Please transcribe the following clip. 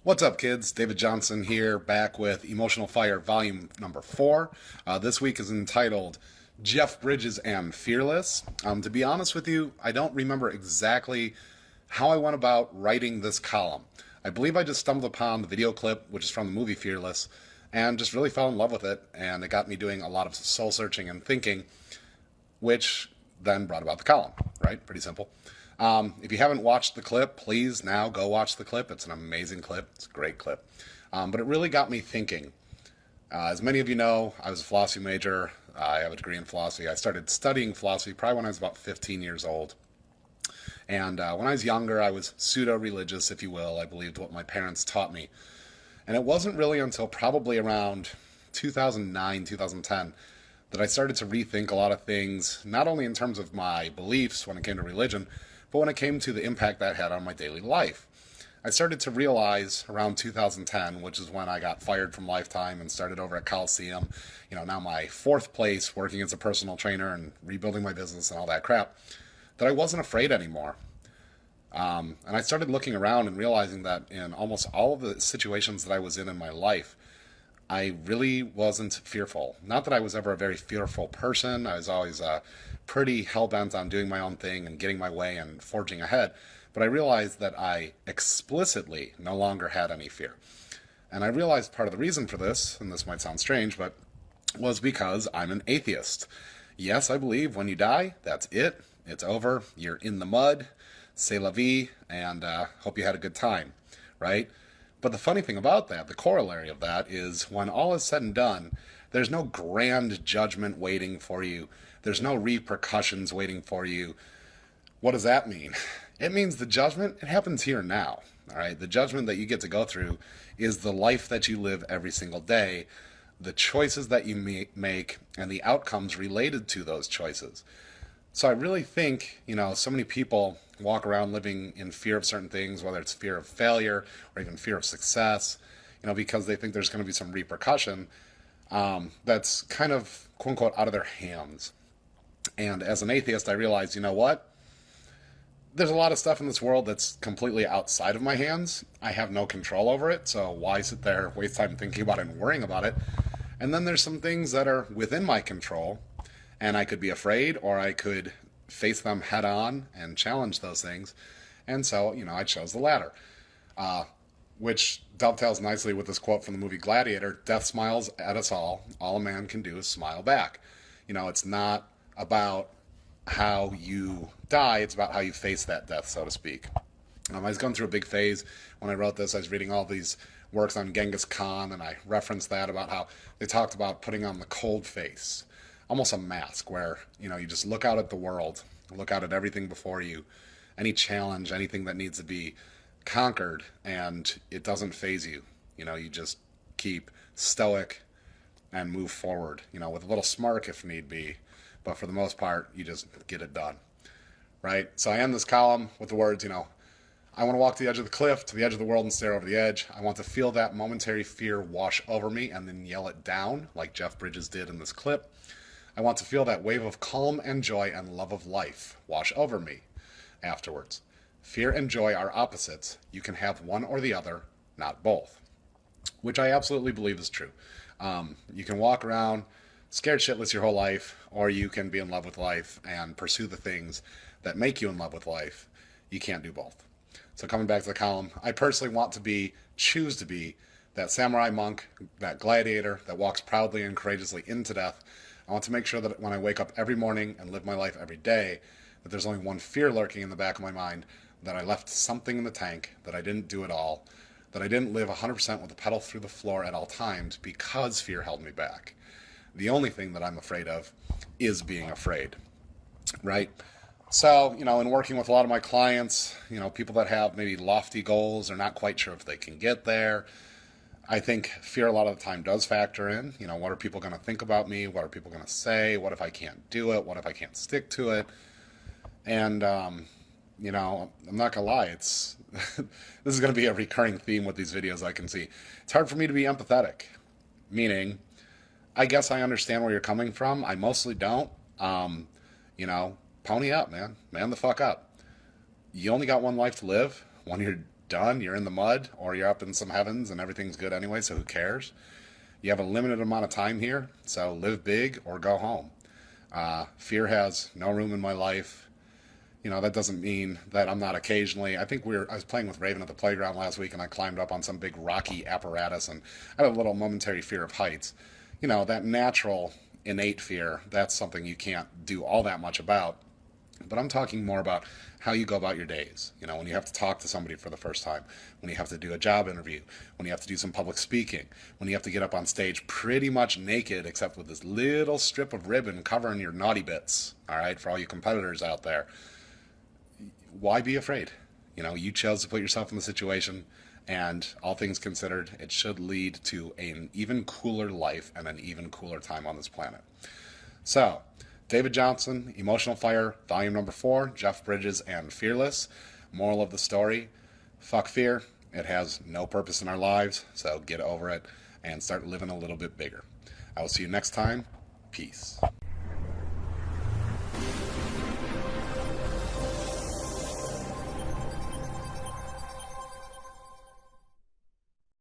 What's up, kids? David Johnson here, back with Emotional Fire Volume number 4. This week is entitled Jeff Bridges and Fearless. To be honest with you, I don't remember exactly how I went about writing this column. I believe I just stumbled upon the video clip, which is from the movie Fearless, and just really fell in love with it, and it got me doing a lot of soul searching and thinking, which then brought about the column, right? Pretty simple. If you haven't watched the clip, please now go watch the clip. It's an amazing clip. It's a great clip. But it really got me thinking. As many of you know, I was a philosophy major. I have a degree in philosophy. I started studying philosophy probably when I was about 15 years old. And when I was younger, I was pseudo-religious, if you will. I believed what my parents taught me. And it wasn't really until probably around 2009, 2010 that I started to rethink a lot of things, not only in terms of my beliefs when it came to religion, but when it came to the impact that had on my daily life. I started to realize around 2010, which is when I got fired from Lifetime and started over at Coliseum, now my fourth place working as a personal trainer and rebuilding my business and all that crap, that I wasn't afraid anymore. And I started looking around and realizing that in almost all of the situations that I was in my life, I really wasn't fearful. Not that I was ever a very fearful person. I was always pretty hell-bent on doing my own thing and getting my way and forging ahead. But I realized that I explicitly no longer had any fear. And I realized part of the reason for this, and this might sound strange, but was because I'm an atheist. Yes, I believe when you die, that's it. It's over. You're in the mud. C'est la vie, and hope you had a good time, right? But the funny thing about that, the corollary of that, is when all is said and done, there's no grand judgment waiting for you. There's no repercussions waiting for you. What does that mean? It means the judgment, it happens here and now. All right? The judgment that you get to go through is the life that you live every single day, the choices that you make, and the outcomes related to those choices. So I really think, so many people walk around living in fear of certain things, whether it's fear of failure or even fear of success, because they think there's going to be some repercussion that's kind of, quote unquote, out of their hands. And as an atheist, I realized, what? There's a lot of stuff in this world that's completely outside of my hands. I have no control over it, so why sit there, waste time thinking about it and worrying about it? And then there's some things that are within my control, and I could be afraid, or I could face them head on and challenge those things. And so, I chose the latter, which dovetails nicely with this quote from the movie Gladiator: "Death smiles at us all. All a man can do is smile back." It's not about how you die, it's about how you face that death, so to speak. I was going through a big phase when I wrote this. I was reading all these works on Genghis Khan, and I referenced that about how they talked about putting on the cold face, almost a mask where, you just look out at the world, look out at everything before you, any challenge, anything that needs to be conquered, and it doesn't faze you. You just keep stoic and move forward, with a little smirk if need be, but for the most part, you just get it done, right? So I end this column with the words, I want to walk to the edge of the cliff, to the edge of the world, and stare over the edge. I want to feel that momentary fear wash over me and then yell it down, like Jeff Bridges did in this clip. I want to feel that wave of calm and joy and love of life wash over me afterwards. Fear and joy are opposites. You can have one or the other, not both. Which I absolutely believe is true. You can walk around scared shitless your whole life, or you can be in love with life and pursue the things that make you in love with life. You can't do both. So coming back to the column, I personally want to choose to be that samurai monk, that gladiator that walks proudly and courageously into death. I want to make sure that when I wake up every morning and live my life every day, that there's only one fear lurking in the back of my mind, that I left something in the tank, that I didn't do it all, that I didn't live 100% with the pedal through the floor at all times because fear held me back. The only thing that I'm afraid of is being afraid, right? So, in working with a lot of my clients, people that have maybe lofty goals or not quite sure if they can get there, I think fear a lot of the time does factor in. What are people going to think about me? What are people going to say? What if I can't do it? What if I can't stick to it? And, I'm not going to lie. This is going to be a recurring theme with these videos I can see. It's hard for me to be empathetic, meaning I guess I understand where you're coming from. I mostly don't. Pony up, man. Man the fuck up. You only got one life to live. When you're done, you're in the mud, or you're up in some heavens and everything's good anyway, so who cares? You have a limited amount of time here, so live big or go home. Fear has no room in my life. You know, that doesn't mean that I'm not occasionally. I was playing with Raven at the playground last week, and I climbed up on some big rocky apparatus, and I have a little momentary fear of heights. You know, that natural, innate fear, that's something you can't do all that much about. But I'm talking more about how you go about your days. You know, when you have to talk to somebody for the first time, when you have to do a job interview, when you have to do some public speaking, when you have to get up on stage pretty much naked except with this little strip of ribbon covering your naughty bits, all right, for all you competitors out there. Why be afraid? You know, you chose to put yourself in the situation, and all things considered, it should lead to an even cooler life and an even cooler time on this planet. So, David Johnson, Emotional Fire, Volume Number 4, Jeff Bridges and Fearless. Moral of the story, fuck fear. It has no purpose in our lives, so get over it and start living a little bit bigger. I will see you next time. Peace.